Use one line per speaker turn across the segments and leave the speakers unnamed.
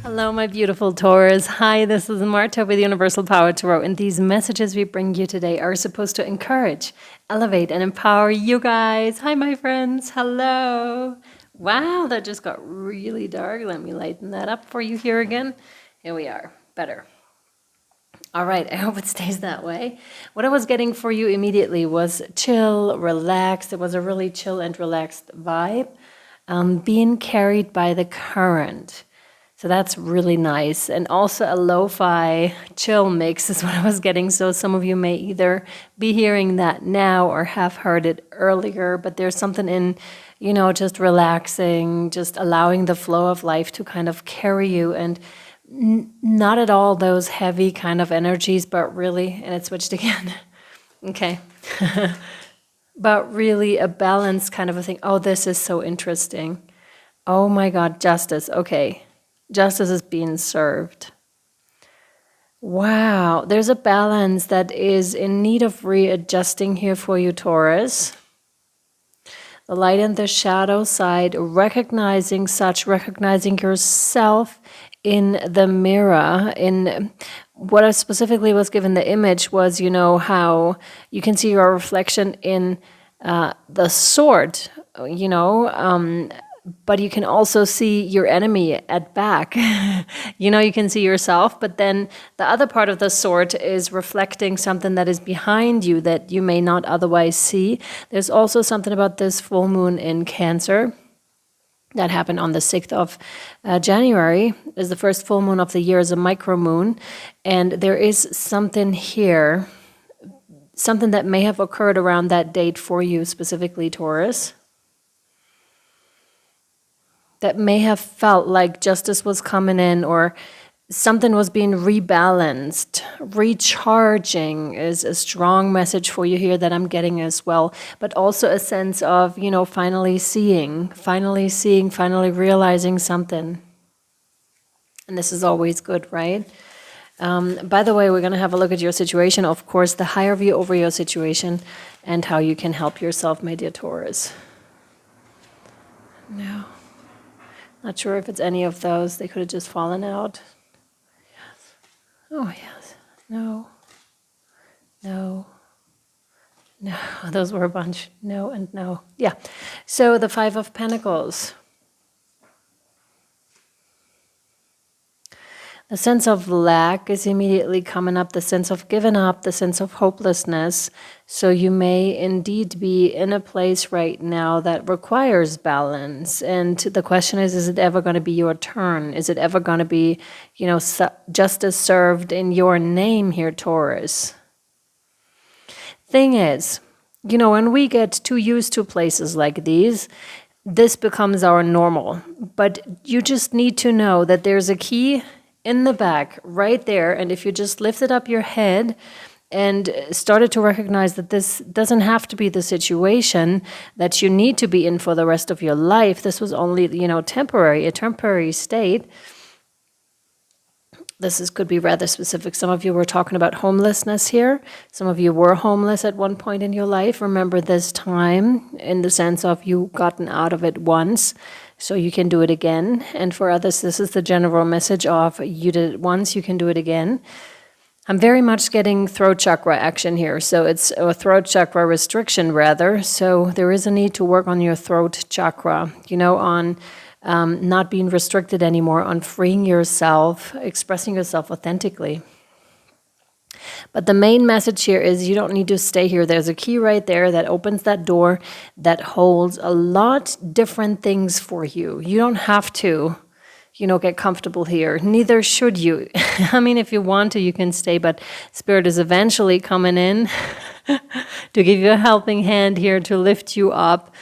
Hello, my beautiful Taurus. Hi, this is Marta with Universal Power Tarot, and these messages we bring you today are supposed to encourage, elevate, and empower you guys. Hi, my friends. Hello. Wow, that just got really dark. Let me lighten that up for you here again. Here we are. Better. All right, I hope it stays that way. What I was getting for you immediately was chill, relaxed. It was a really chill and relaxed vibe, being carried by the current. So that's really nice. And also a lo-fi chill mix is what I was getting. So some of you may either be hearing that now or have heard it earlier, but there's something in, just relaxing, just allowing the flow of life to kind of carry you, and not at all those heavy kind of energies, but really, and it switched again. Okay. But really a balanced kind of a thing. Oh, this is so interesting. Oh my God, justice. Okay. Justice is being served. Wow, there's a balance that is in need of readjusting here for you, Taurus. The light and the shadow side, recognizing yourself in the mirror. In what I specifically was given the image was, how you can see your reflection in the sword, but you can also see your enemy at back. You can see yourself, but then the other part of the sword is reflecting something that is behind you that you may not otherwise see. There's also something about this full moon in Cancer that happened on the 6th of January. Is the first full moon of the year, is a micro moon. And there is something here, something that may have occurred around that date for you specifically, Taurus, that may have felt like justice was coming in, or something was being rebalanced. Recharging is a strong message for you here that I'm getting as well. But also a sense of, finally seeing, finally realizing something. And this is always good, right? By the way, we're going to have a look at your situation. Of course, the higher view over your situation and how you can help yourself, my dear Taurus. No. Not sure if it's any of those. They could have just fallen out. Yes. Oh, yes. No. No. No. Those were a bunch. No and no. Yeah. So the Five of Pentacles. The sense of lack is immediately coming up, the sense of giving up, the sense of hopelessness. So you may indeed be in a place right now that requires balance. And the question is it ever going to be your turn? Is it ever going to be, justice served in your name here, Taurus? Thing is, when we get too used to places like these, this becomes our normal. But you just need to know that there's a key in the back right there, and if you just lifted up your head and started to recognize that this doesn't have to be the situation that you need to be in for the rest of your life, this was only a temporary state. This could be rather specific. Some of you were talking about homelessness here. Some of you were homeless at one point in your life. Remember this time, in the sense of you gotten out of it once, so you can do it again. And for others, this is the general message of you did it once, you can do it again. I'm very much getting throat chakra action here. So it's a throat chakra restriction rather. So there is a need to work on your throat chakra, on not being restricted anymore, on freeing yourself, expressing yourself authentically. But the main message here is you don't need to stay here. There's a key right there that opens that door that holds a lot different things for you. You don't have to, get comfortable here. Neither should you. I mean, if you want to, you can stay, but Spirit is eventually coming in to give you a helping hand here, to lift you up.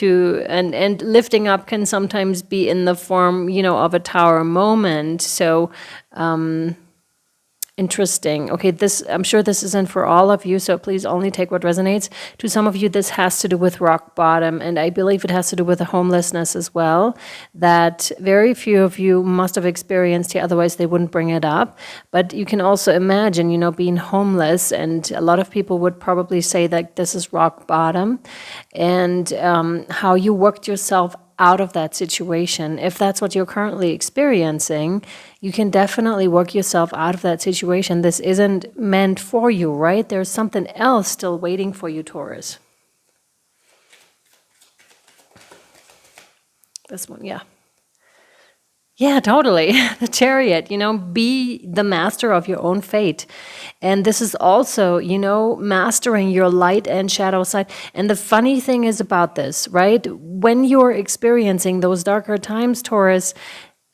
And lifting up can sometimes be in the form, of a tower moment. So, interesting. Okay, I'm sure this isn't for all of you, so please only take what resonates. To some of you, this has to do with rock bottom, and I believe it has to do with the homelessness as well, that very few of you must have experienced here, otherwise they wouldn't bring it up. But you can also imagine, being homeless, and a lot of people would probably say that this is rock bottom, and how you worked yourself out of that situation. If that's what you're currently experiencing, you can definitely work yourself out of that situation. This isn't meant for you, right? There's something else still waiting for you, Taurus. This one, yeah. Yeah, totally. The Chariot, be the master of your own fate. And this is also, mastering your light and shadow side. And the funny thing is about this, right? When you're experiencing those darker times, Taurus,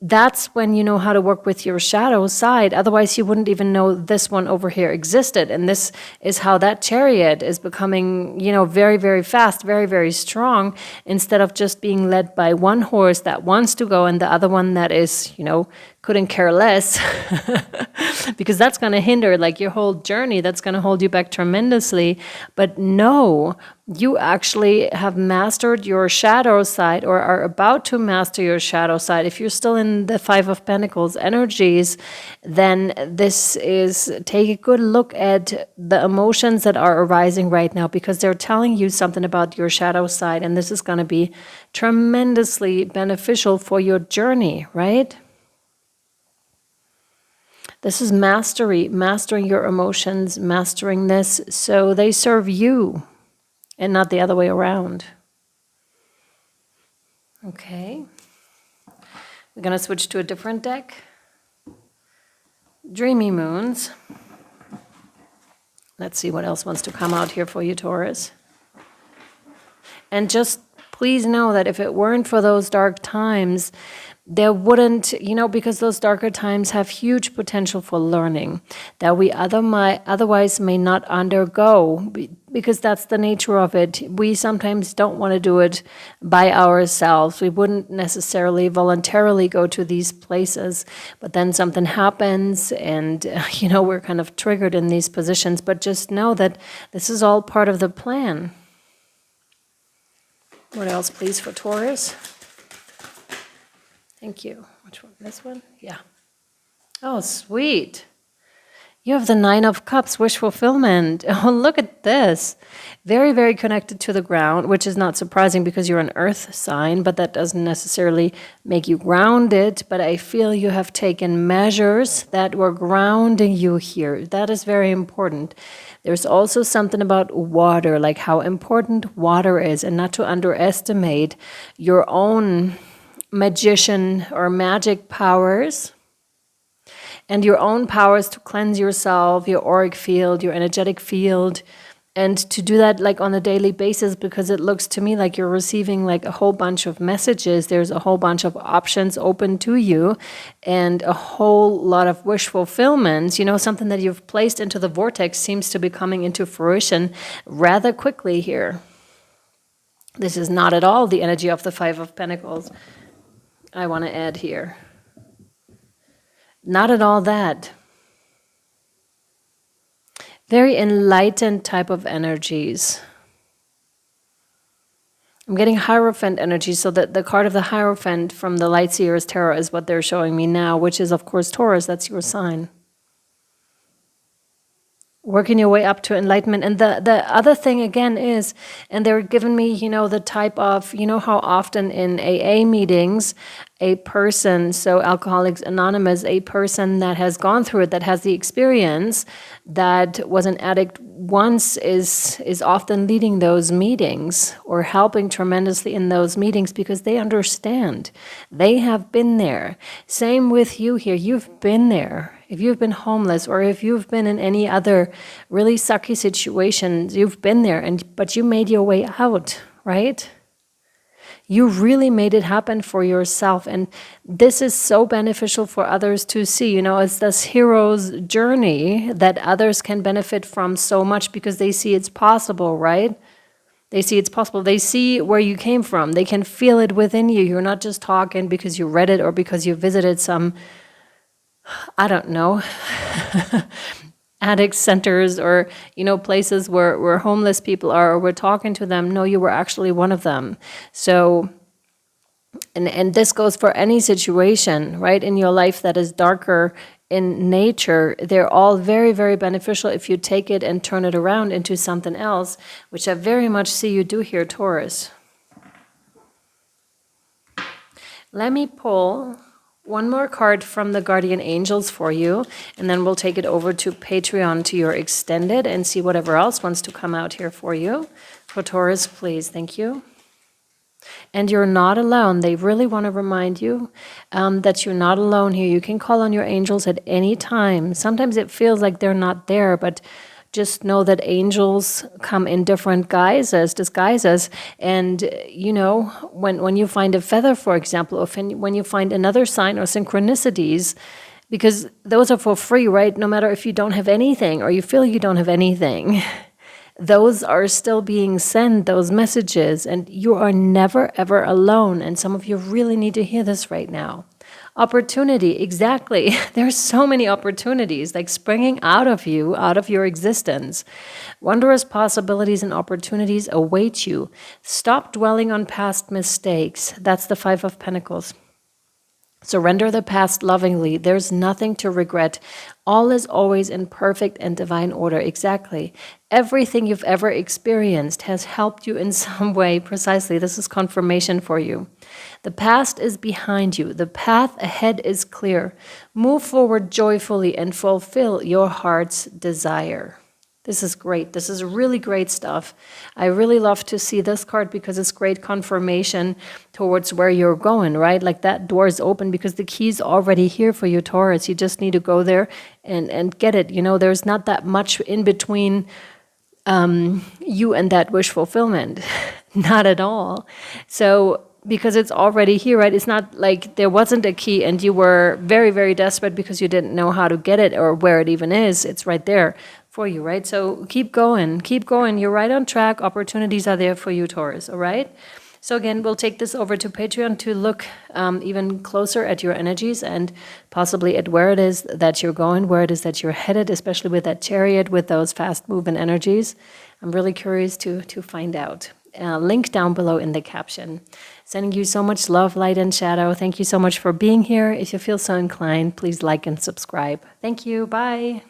that's when you know how to work with your shadow side. Otherwise, you wouldn't even know this one over here existed. And this is how that Chariot is becoming, very, very fast, very, very strong, instead of just being led by one horse that wants to go and the other one that is, couldn't care less. Because that's going to hinder like your whole journey. That's going to hold you back tremendously. But no, you actually have mastered your shadow side, or are about to master your shadow side. If you're still in the Five of Pentacles energies, then this is, take a good look at the emotions that are arising right now, because they're telling you something about your shadow side, and this is going to be tremendously beneficial for your journey, right? This is mastery, mastering your emotions, mastering this so they serve you and not the other way around. Okay. We're going to switch to a different deck. Dreamy Moons. Let's see what else wants to come out here for you, Taurus. And just please know that if it weren't for those dark times, there wouldn't, because those darker times have huge potential for learning that we otherwise may not undergo, because that's the nature of it. We sometimes don't want to do it by ourselves. We wouldn't necessarily voluntarily go to these places, but then something happens and, we're kind of triggered in these positions. But just know that this is all part of the plan. What else, please, for Taurus? Thank you. Which one? This one? Yeah. Oh, sweet. You have the Nine of Cups, wish fulfillment. Oh, look at this. Very, very connected to the ground, which is not surprising because you're an earth sign, but that doesn't necessarily make you grounded. But I feel you have taken measures that were grounding you here. That is very important. There's also something about water, like how important water is, and not to underestimate your own magician or magic powers and your own powers to cleanse yourself, your auric field, your energetic field, and to do that like on a daily basis, because it looks to me like you're receiving like a whole bunch of messages. There's a whole bunch of options open to you and a whole lot of wish fulfillment. Something that you've placed into the vortex seems to be coming into fruition rather quickly here. This is not at all the energy of the Five of Pentacles. I want to add here. Not at all that. Very enlightened type of energies. I'm getting Hierophant energy, so that the card of the Hierophant from the Light Seer's Tarot is what they're showing me now, which is, of course, Taurus. That's your sign. Working your way up to enlightenment. And the other thing again is, and they're giving me, the type of, how often in AA meetings, a person, so Alcoholics Anonymous, a person that has gone through it, that has the experience, that was an addict once, is often leading those meetings or helping tremendously in those meetings because they understand. They have been there. Same with you here. You've been there. If you've been homeless or if you've been in any other really sucky situations, you've been there, but you made your way out, right? You really made it happen for yourself. And this is so beneficial for others to see. It's this hero's journey that others can benefit from so much because they see it's possible, right? They see it's possible. They see where you came from. They can feel it within you. You're not just talking because you read it or because you visited some, I don't know, addict centers or, places where homeless people are, or we're talking to them. No, you were actually one of them. So, and this goes for any situation, right, in your life that is darker in nature. They're all very, very beneficial if you take it and turn it around into something else, which I very much see you do here, Taurus. Let me pull one more card from the guardian angels for you, and then we'll take it over to Patreon to your extended and see whatever else wants to come out here for you. For Taurus, please. Thank you. And you're not alone. They really want to remind you that you're not alone here. You can call on your angels at any time. Sometimes it feels like they're not there, but just know that angels come in different disguises. And, you know, when you find a feather, for example, or when you find another sign or synchronicities, because those are for free, right? No matter if you don't have anything or you feel you don't have anything. Those are still being sent, those messages, and you are never, ever alone. And some of you really need to hear this right now. Opportunity, exactly. There's so many opportunities like springing out of you, out of your existence. Wondrous possibilities and opportunities await you. Stop dwelling on past mistakes. That's the 5 of Pentacles. Surrender the past lovingly. There's nothing to regret. All is always in perfect and divine order. Exactly. Everything you've ever experienced has helped you in some way. Precisely. This is confirmation for you. The past is behind you. The path ahead is clear. Move forward joyfully and fulfill your heart's desire. This is great. This is really great stuff. I really love to see this card because it's great confirmation towards where you're going, right? Like that door is open because the key's already here for you, Taurus. You just need to go there and get it. You know, there's not that much in between you and that wish fulfillment. Not at all. So because it's already here, right? It's not like there wasn't a key and you were very, very desperate because you didn't know how to get it or where it even is. It's right there for you, right? So keep going, keep going. You're right on track. Opportunities are there for you, Taurus, all right? So again, we'll take this over to Patreon to look even closer at your energies and possibly at where it is that you're going, where it is that you're headed, especially with that chariot, with those fast-moving energies. I'm really curious to find out. Link down below in the caption. Sending you so much love, light, and shadow. Thank you so much for being here. If you feel so inclined, please like and subscribe. Thank you. Bye.